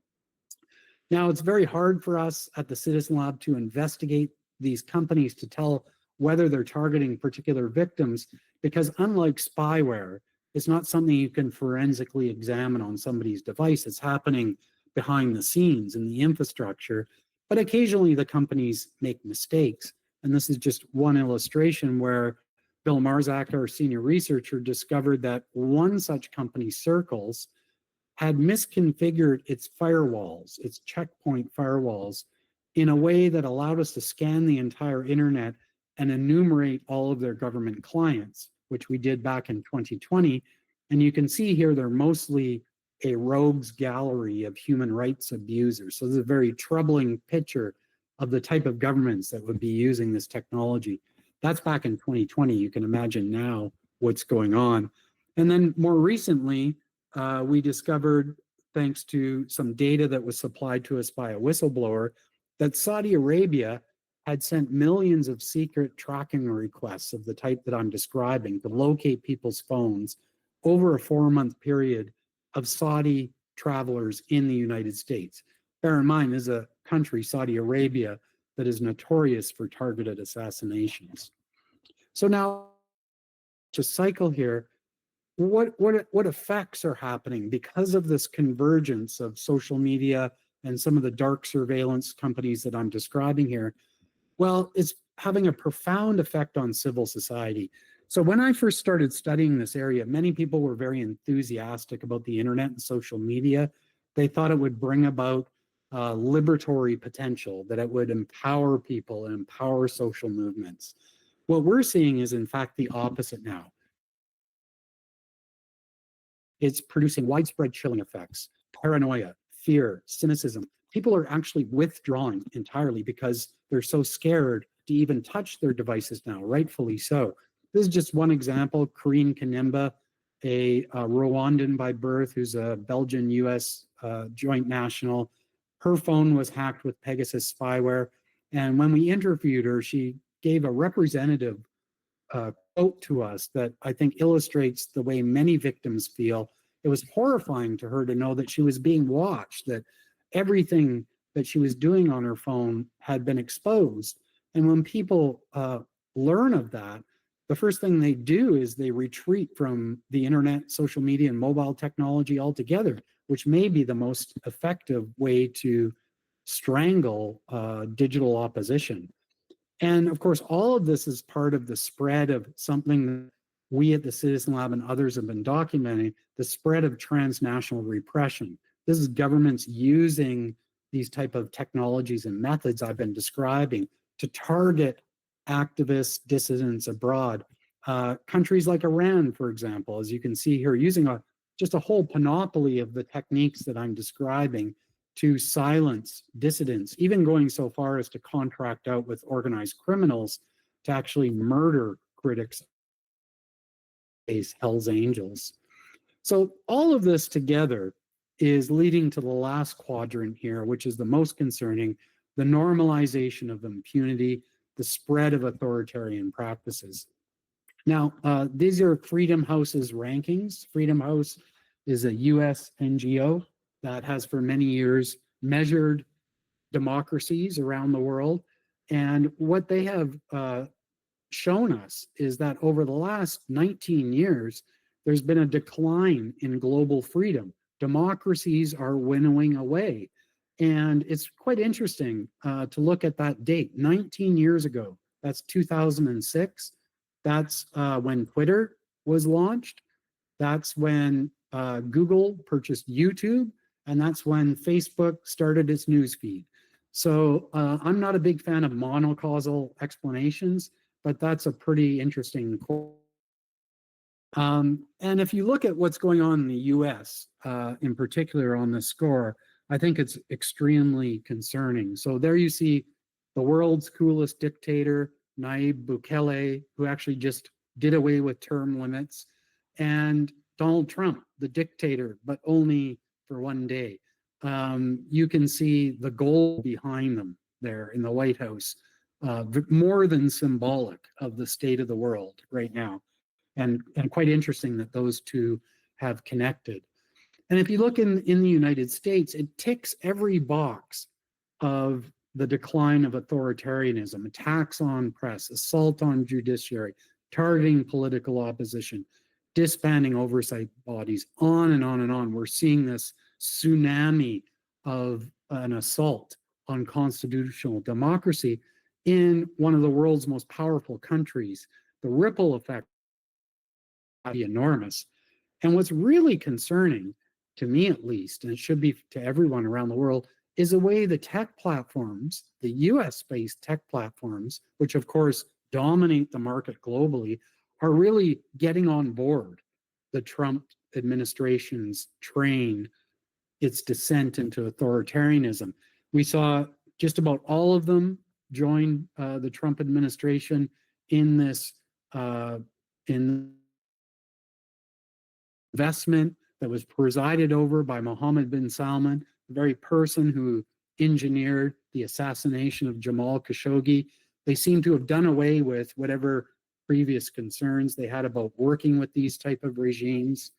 Now, it's very hard for us at the Citizen Lab to investigate these companies to tell whether they're targeting particular victims, because unlike spyware, it's not something you can forensically examine on somebody's device. It's happening behind the scenes in the infrastructure, but occasionally the companies make mistakes. And this is just one illustration where Bill Marzak, our senior researcher, discovered that one such company, Circles, had misconfigured its firewalls, its checkpoint firewalls, in a way that allowed us to scan the entire internet and enumerate all of their government clients, which we did back in 2020. And you can see here they're mostly a rogues gallery of human rights abusers. So this is a very troubling picture of the type of governments that would be using this technology. That's back in 2020. You can imagine now what's going on. And then more recently, we discovered, thanks to some data that was supplied to us by a whistleblower, that Saudi Arabia had sent millions of secret tracking requests of the type that I'm describing to locate people's phones over a 4-month period of Saudi travelers in the United States. Bear in mind, this is a country, Saudi Arabia, that is notorious for targeted assassinations. So now, to cycle here, what effects are happening because of this convergence of social media and some of the dark surveillance companies that I'm describing here? Well, it's having a profound effect on civil society. So when I first started studying this area, many people were very enthusiastic about the internet and social media. They thought it would bring about liberatory potential, that it would empower people and empower social movements. What we're seeing is, in fact, the opposite now. It's producing widespread chilling effects, paranoia, fear, cynicism. People are actually withdrawing entirely because they're so scared to even touch their devices now, rightfully so. This is just one example. Karine Kanimba, a Rwandan by birth, who's a Belgian-US joint national. Her phone was hacked with Pegasus spyware. And when we interviewed her, she gave a representative quote to us that I think illustrates the way many victims feel. It was horrifying to her to know that she was being watched, that everything that she was doing on her phone had been exposed. And when people learn of that, the first thing they do is they retreat from the internet, social media, and mobile technology altogether, which may be the most effective way to strangle digital opposition. And of course, all of this is part of the spread of something that we at the Citizen Lab and others have been documenting, the spread of transnational repression. This is governments using these type of technologies and methods I've been describing to target activists, dissidents abroad. Countries like Iran, for example, as you can see here, using just a whole panoply of the techniques that I'm describing to silence dissidents, even going so far as to contract out with organized criminals to actually murder critics, Hell's Angels. So all of this together is leading to the last quadrant here, which is the most concerning, the normalization of impunity, the spread of authoritarian practices. Now, these are Freedom House's rankings. Freedom House is a US NGO that has for many years measured democracies around the world. And what they have shown us is that over the last 19 years, there's been a decline in global freedom. Democracies are winnowing away. And it's quite interesting to look at that date, 19 years ago. That's 2006. That's when Twitter was launched. That's when Google purchased YouTube. And that's when Facebook started its newsfeed. So I'm not a big fan of monocausal explanations, but that's a pretty interesting quote. And if you look at what's going on in the US, in particular on this score, I think it's extremely concerning. So there you see the world's coolest dictator, Nayib Bukele, who actually just did away with term limits, and Donald Trump, the dictator, but only for one day. You can see the goal behind them there in the White House, more than symbolic of the state of the world right now. And quite interesting that those two have connected. And if you look in the United States, it ticks every box of the decline of authoritarianism, attacks on press, assault on judiciary, targeting political opposition, disbanding oversight bodies, on and on and on. We're seeing this tsunami of an assault on constitutional democracy in one of the world's most powerful countries. The ripple effect will be enormous. And what's really concerning, to me at least, and it should be to everyone around the world, is the way the tech platforms, the US-based tech platforms, which of course dominate the market globally, are really getting on board the Trump administration's train, its descent into authoritarianism. We saw just about all of them join the Trump administration in this investment that was presided over by Mohammed bin Salman, the very person who engineered the assassination of Jamal Khashoggi. They seem to have done away with whatever previous concerns they had about working with these type of regimes.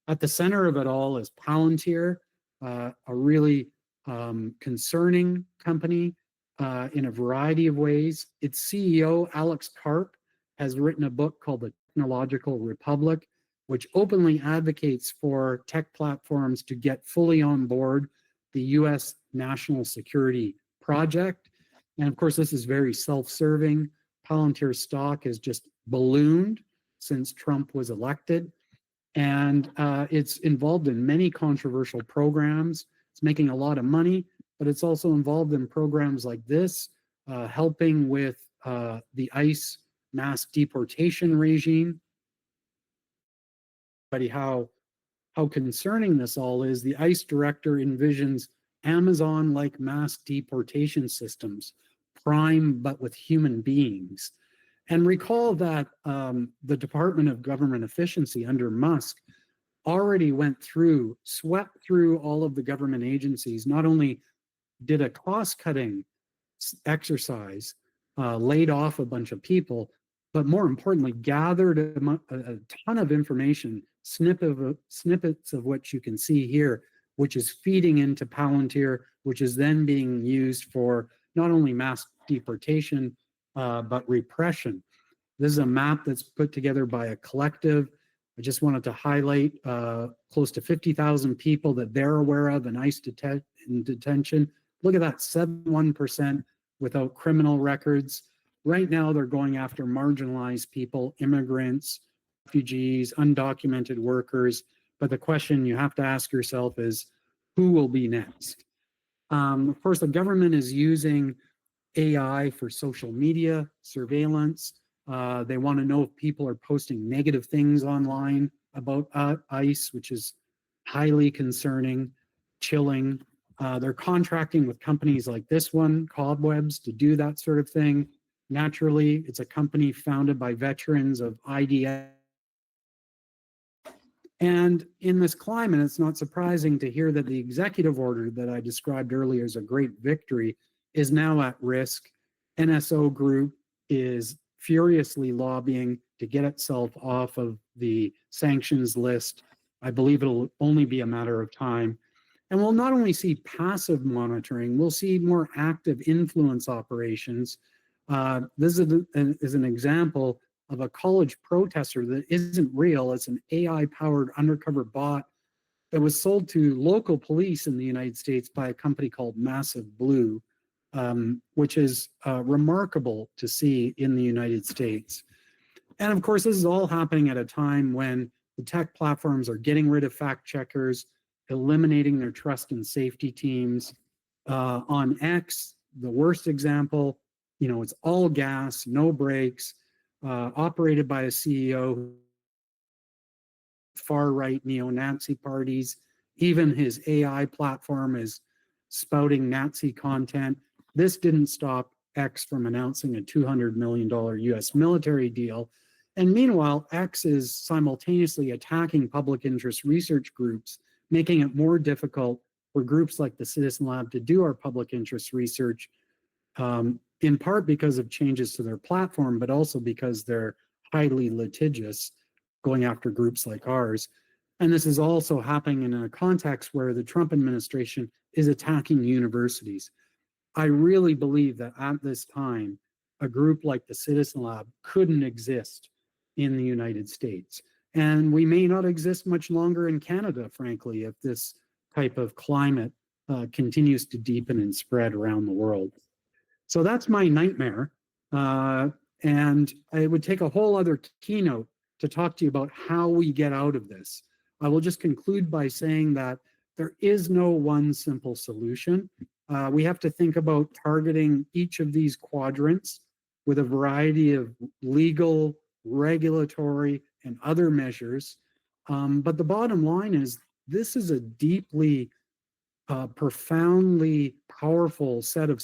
At the center of it all is Palantir, a really concerning company in a variety of ways. Its CEO, Alex Karp, has written a book called The Technological Republic, which openly advocates for tech platforms to get fully on board the US national security project. And of course, this is very self-serving. Palantir stock has just ballooned since Trump was elected. And it's involved in many controversial programs. It's making a lot of money, but it's also involved in programs like this, helping with the ICE mass deportation regime. But how concerning this all is, the ICE director envisions Amazon-like mass deportation systems, prime but with human beings. And recall that the Department of Government Efficiency under Musk already swept through all of the government agencies, not only did a cost-cutting exercise, laid off a bunch of people, but more importantly, gathered a ton of information, snippets of which you can see here, which is feeding into Palantir, which is then being used for not only mass deportation, but repression. This is a map that's put together by a collective. I just wanted to highlight close to 50,000 people that they're aware of in ICE detention. Look at that, 71% without criminal records. Right now, they're going after marginalized people, immigrants, refugees, undocumented workers. But the question you have to ask yourself is, who will be next? Of course, the government is using AI for social media surveillance. They want to know if people are posting negative things online about ICE, which is highly concerning, chilling. They're contracting with companies like this one, Cobwebs, to do that sort of thing. Naturally, it's a company founded by veterans of IDF. And in this climate, it's not surprising to hear that the executive order that I described earlier as a great victory is now at risk. NSO Group is furiously lobbying to get itself off of the sanctions list. I believe it'll only be a matter of time. And we'll not only see passive monitoring, we'll see more active influence operations. This is an example of a college protester that isn't real. It's an AI-powered undercover bot that was sold to local police in the United States by a company called Massive Blue, which is remarkable to see in the United States. And of course, this is all happening at a time when the tech platforms are getting rid of fact checkers, eliminating their trust and safety teams. On X, the worst example, it's all gas, no brakes, operated by a CEO, far-right neo-Nazi parties. Even his AI platform is spouting Nazi content. This didn't stop X from announcing a $200 million US military deal. And meanwhile, X is simultaneously attacking public interest research groups, making it more difficult for groups like the Citizen Lab to do our public interest research, in part because of changes to their platform, but also because they're highly litigious, going after groups like ours. And this is also happening in a context where the Trump administration is attacking universities. I really believe that at this time, a group like the Citizen Lab couldn't exist in the United States. And we may not exist much longer in Canada, frankly, if this type of climate continues to deepen and spread around the world. So that's my nightmare. And it would take a whole other keynote to talk to you about how we get out of this. I will just conclude by saying that there is no one simple solution. We have to think about targeting each of these quadrants with a variety of legal, regulatory, and other measures. But the bottom line is this is a deeply, profoundly powerful set of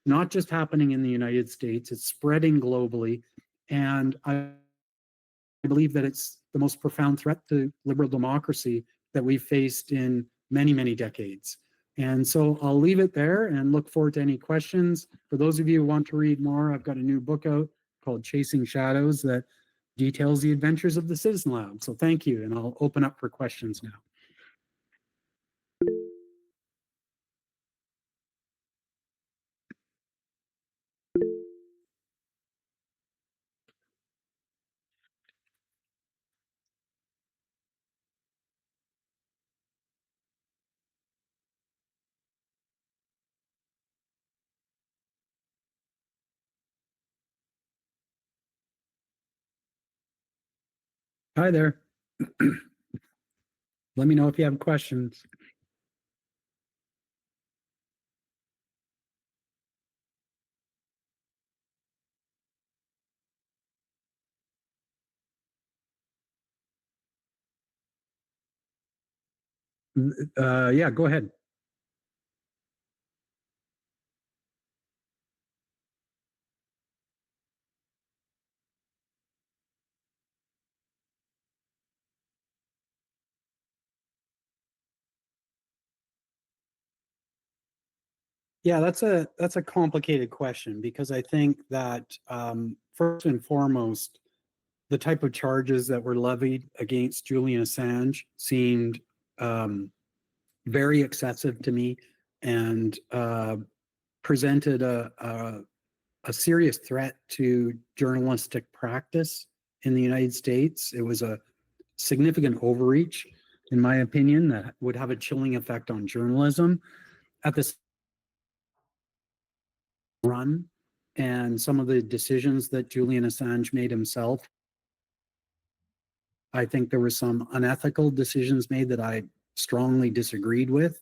not just happening in the United States, it's spreading globally. And I believe that it's the most profound threat to liberal democracy that we've faced in many, many decades. And so I'll leave it there and look forward to any questions. For those of you who want to read more, I've got a new book out called Chasing Shadows that details the adventures of the Citizen Lab. So thank you, and I'll open up for questions now. Hi there. Let me know if you have questions. Yeah, go ahead. Yeah, that's a complicated question because I think that first and foremost, the type of charges that were levied against Julian Assange seemed very excessive to me and presented a serious threat to journalistic practice in the United States. It was a significant overreach, in my opinion, that would have a chilling effect on journalism. At the run and some of the decisions that Julian Assange made himself, I think there were some unethical decisions made that I strongly disagreed with.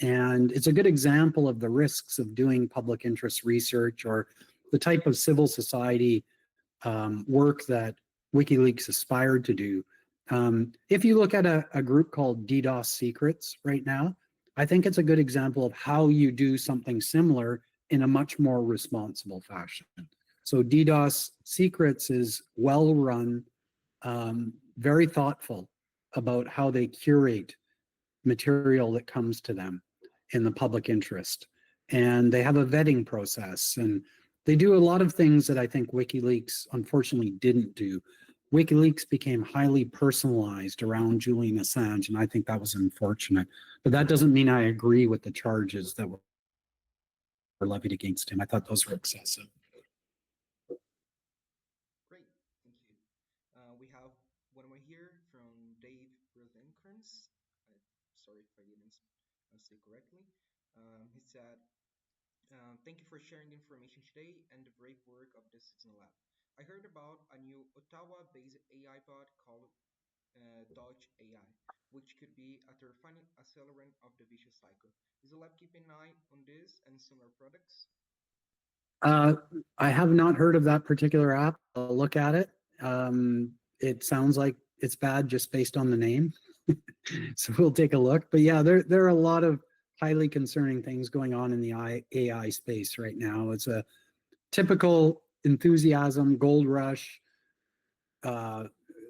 And it's a good example of the risks of doing public interest research or the type of civil society work that WikiLeaks aspired to do. If you look at a group called DDoS Secrets right now, I think it's a good example of how you do something similar in a much more responsible fashion. So DDoS Secrets is well run, very thoughtful about how they curate material that comes to them in the public interest. And they have a vetting process and they do a lot of things that I think WikiLeaks unfortunately didn't do. WikiLeaks became highly personalized around Julian Assange, and I think that was unfortunate. But that doesn't mean I agree with the charges that were levied against him. I thought those were excessive. Great, thank you. We have one more here from Dave Rosenkrantz. Sorry if I didn't say correctly. He said, thank you for sharing the information today and the brave work of the Citizen Lab. I heard about a new Ottawa-based AI bot called Dodge AI, which could be a terrifying accelerant of the vicious cycle. Is the lab keeping an eye on this and similar products? Uh, I have not heard of that particular app. I'll look at it. It sounds like it's bad just based on the name. So we'll take a look. But yeah, there are a lot of highly concerning things going on in the AI space right now. It's a typical enthusiasm, gold rush, uh,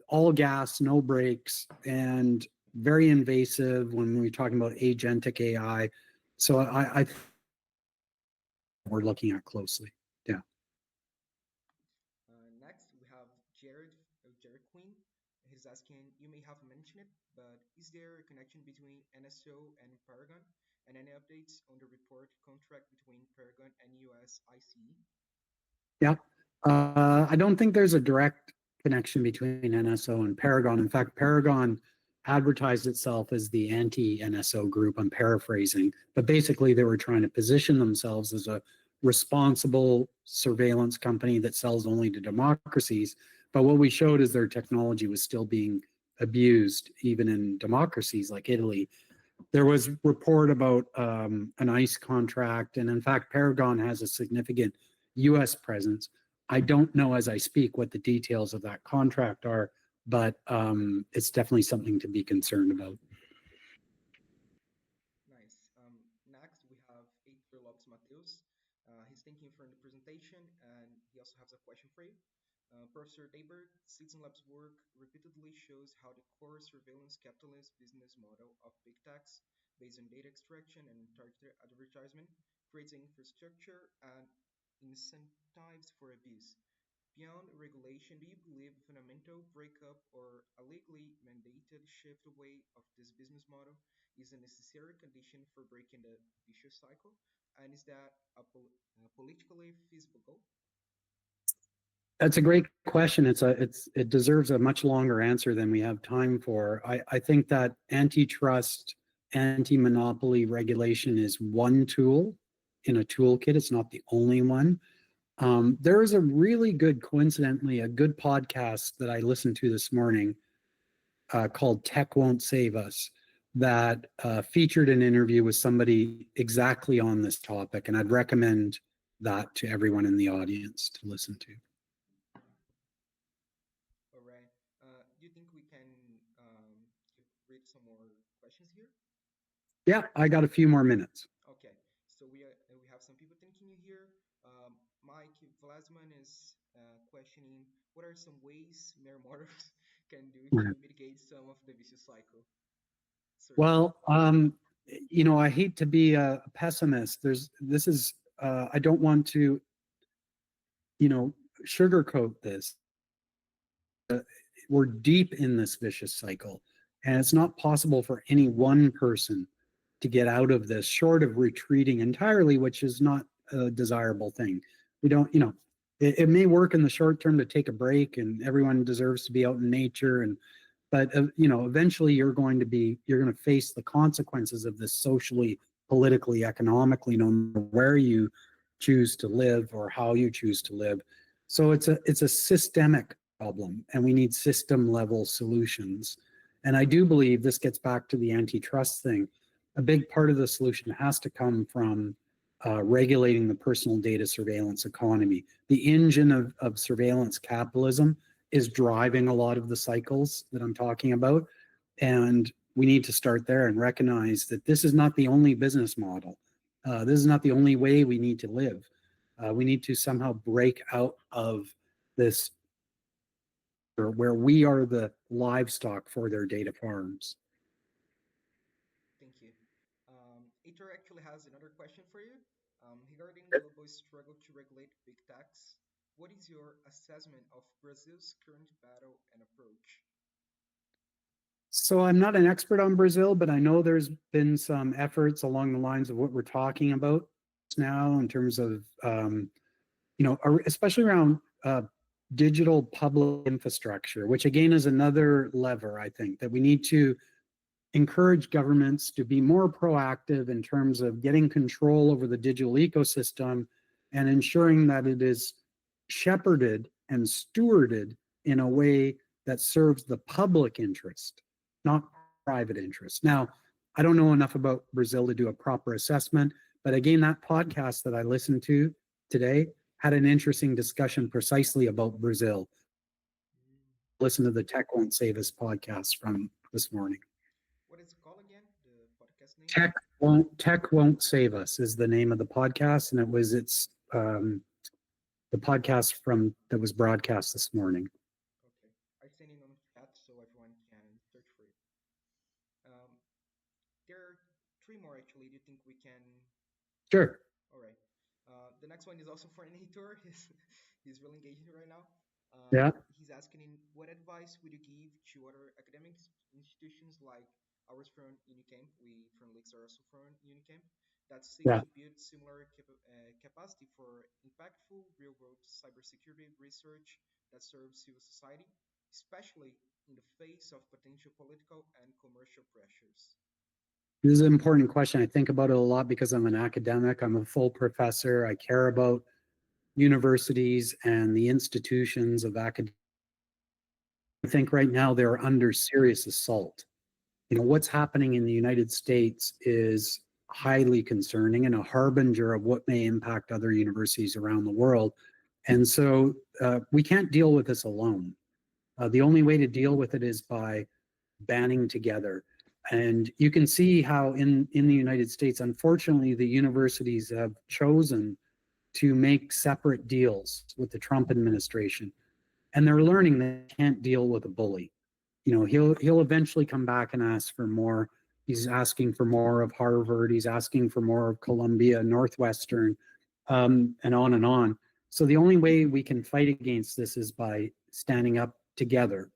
all gas, no brakes, and very invasive when we're talking about agentic AI. So I we're looking at closely. Yeah. Next, we have Jared Queen. He's asking, you may have mentioned it, but is there a connection between NSO and Paragon? And any updates on the report contract between Paragon and US ICE? Yeah. I don't think there's a direct connection between NSO and Paragon. In fact, Paragon advertised itself as the anti-NSO group. I'm paraphrasing, but basically they were trying to position themselves as a responsible surveillance company that sells only to democracies. But what we showed is their technology was still being abused, even in democracies like Italy. There was report about an ICE contract, and in fact, Paragon has a significant U.S. presence. I don't know as I speak what the details of that contract are, but it's definitely something to be concerned about. Nice. Next, we have Heitor Lopes Mateus. He's thanking for the presentation, and he also has a question for you. Professor Deibert, Citizen Labs work repeatedly shows how the core surveillance capitalist business model of big techs based on data extraction and targeted advertisement, creates infrastructure and incentives for abuse. Beyond regulation, do you believe a fundamental breakup or a legally mandated shift away of this business model is a necessary condition for breaking the vicious cycle? And is that a politically feasible goal? That's a great question. It deserves a much longer answer than we have time for. I think that antitrust, anti-monopoly regulation is one tool in a toolkit. It's not the only one. There is a really good, coincidentally, a good podcast that I listened to this morning called Tech Won't Save Us that featured an interview with somebody exactly on this topic. And I'd recommend that to everyone in the audience to listen to. All right. Do you think we can read some more questions here? Yeah, I got a few more minutes. Okay. So we have some people thanking you here. Mike Vlasman is questioning what are some ways mere mortals can do to mitigate some of the vicious cycle. Sir. Well, I hate to be a pessimist. I don't want to, sugarcoat this. We're deep in this vicious cycle, and it's not possible for any one person to get out of this short of retreating entirely, which is not a desirable thing. We don't, it may work in the short term to take a break, and everyone deserves to be out in nature, but eventually you're going to face the consequences of this socially, politically, economically, no matter where you choose to live or how you choose to live. So it's a systemic problem, and we need system level solutions. And I do believe this gets back to the antitrust thing. A big part of the solution has to come from regulating the personal data surveillance economy. The engine of surveillance capitalism is driving a lot of the cycles that I'm talking about. And we need to start there and recognize that this is not the only business model. This is not the only way we need to live. We need to somehow break out of this where we are the livestock for their data farms. Thank you. Itor actually has another question for you. Regarding global struggle to regulate big techs, what is your assessment of Brazil's current battle and approach? So I'm not an expert on Brazil, but I know there's been some efforts along the lines of what we're talking about now in terms of, especially around digital public infrastructure, which again is another lever, I think, that we need to encourage governments to be more proactive in terms of getting control over the digital ecosystem and ensuring that it is shepherded and stewarded in a way that serves the public interest, not private interest. Now, I don't know enough about Brazil to do a proper assessment, but again, that podcast that I listened to today had an interesting discussion precisely about Brazil. Listen to the Tech Won't Save Us podcast from this morning. What is it called again? The podcast name? Tech Won't Save Us is the name of the podcast, and it's the podcast that was broadcast this morning. Okay, I sent it on chat so everyone can search for it. There are three more actually. Do you think we can? Sure. All right. The next one is also for an editor. He's really engaging right now. Yeah. He's asking, what advice would you give to other academic institutions like ours from Unicamp? We from Leaks are also from Unicamp that seek to build similar capacity for impactful real-world cybersecurity research that serves civil society, especially in the face of potential political and commercial pressures. This is an important question. I think about it a lot because I'm an academic. I'm a full professor. I care about universities and the institutions of academia. I think right now they're under serious assault. What's happening in the United States is highly concerning and a harbinger of what may impact other universities around the world. And so we can't deal with this alone. The only way to deal with it is by banding together. And you can see how in the United States, unfortunately, the universities have chosen to make separate deals with the Trump administration. And they're learning they can't deal with a bully. He'll eventually come back and ask for more He's asking for more of Harvard. He's asking for more of Columbia, Northwestern, and on and on. So the only way we can fight against this is by standing up together.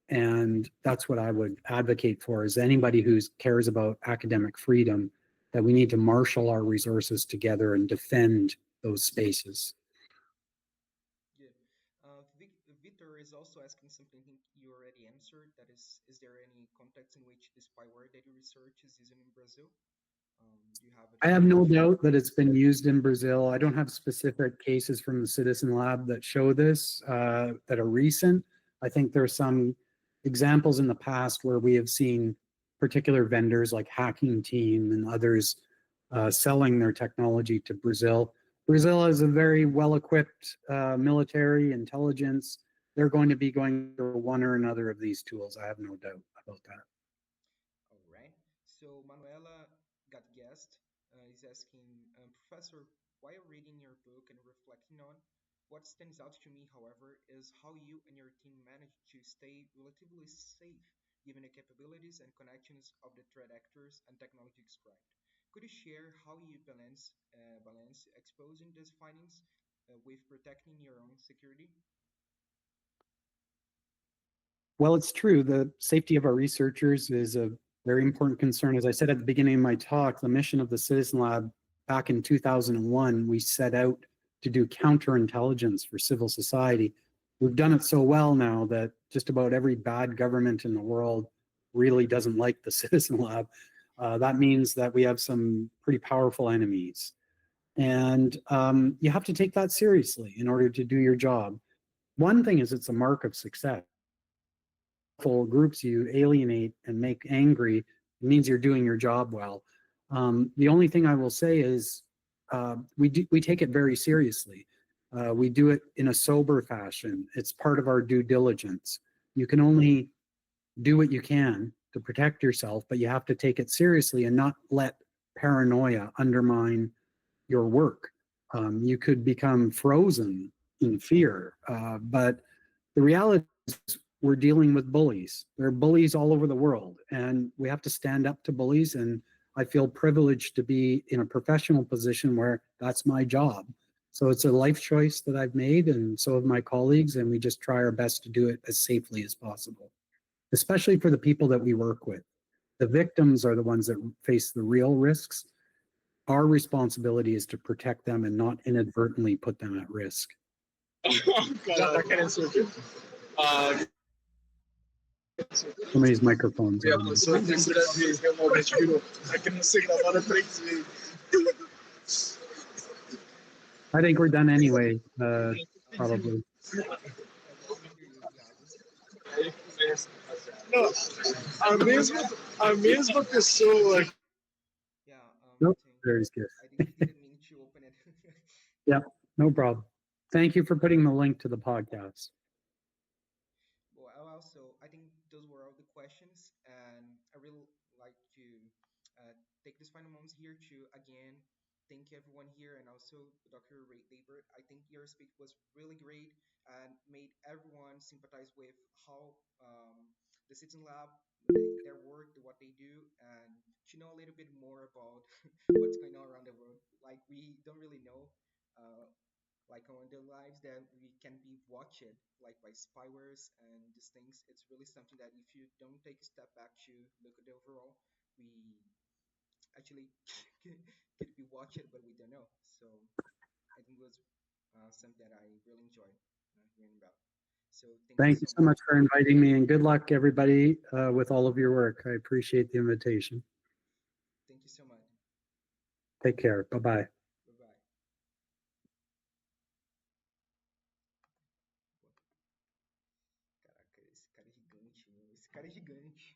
And that's what I would advocate for, is anybody who cares about academic freedom, that we need to marshal our resources together and defend those spaces. Yeah. Victor is also asking something I think you already answered. That is there any context in which the spyware that you research is used in Brazil? Do you have I a have no knowledge? doubt that it's been used in Brazil. I don't have specific cases from the Citizen Lab that show this, that are recent. I think there are some examples in the past where we have seen particular vendors like Hacking Team and others selling their technology to Brazil. Brazil is a very well-equipped military intelligence. They're going to be going through one or another of these tools. I have no doubt about that. All right. So Manuela got guest is asking, Professor, while reading your book and reflecting on what stands out to me, however, is how you and your team managed to stay relatively safe given the capabilities and connections of the threat actors and technology described. Could you share how you balance exposing these findings with protecting your own security? Well, it's true. The safety of our researchers is a very important concern. As I said at the beginning of my talk, the mission of the Citizen Lab back in 2001, we set out to do counterintelligence for civil society. We've done it so well now that just about every bad government in the world really doesn't like the Citizen Lab. That means that we have some pretty powerful enemies. And you have to take that seriously in order to do your job. One thing is, it's a mark of success. Groups you alienate and make angry, it means you're doing your job well. The only thing I will say is we take it very seriously. We do it in a sober fashion. It's part of our due diligence. You can only do what you can to protect yourself, but you have to take it seriously and not let paranoia undermine your work. You could become frozen in fear, but the reality is we're dealing with bullies. There are bullies all over the world, and we have to stand up to bullies. And I feel privileged to be in a professional position where that's my job. So it's a life choice that I've made, and so have my colleagues, and we just try our best to do it as safely as possible, especially for the people that we work with. The victims are the ones that face the real risks. Our responsibility is to protect them and not inadvertently put them at risk. Somebody's microphone's on. I think we're done anyway, probably. We can hear you, Thiago. Não, a mesma pessoa. Yeah, I Nope, think very good. I think he didn't mean to open it. Yeah, no problem. Thank you for putting the link to the podcast. Well, I think those were all the questions, and I really like to take this final moments here to again thank everyone here, and also Dr. Ray Deibert. I think your speech was really great and made everyone sympathize with how the Citizen Lab, their work, what they do, and to know a little bit more about what's going on around the world. Like we don't really know. Like on their lives that we can be watched like by spywares and these things. It's really something that if you don't take a step back to look at the overall, we actually could be watched, but we don't know. So I think it was something that I really enjoyed hearing about. So thank you Thank you so so much. much for inviting me, and good luck, everybody, with all of your work. I appreciate the invitation. Thank you so much. Take care. Bye-bye. Bye bye. Caraca, esse cara é gigante, meu. Esse cara é gigante.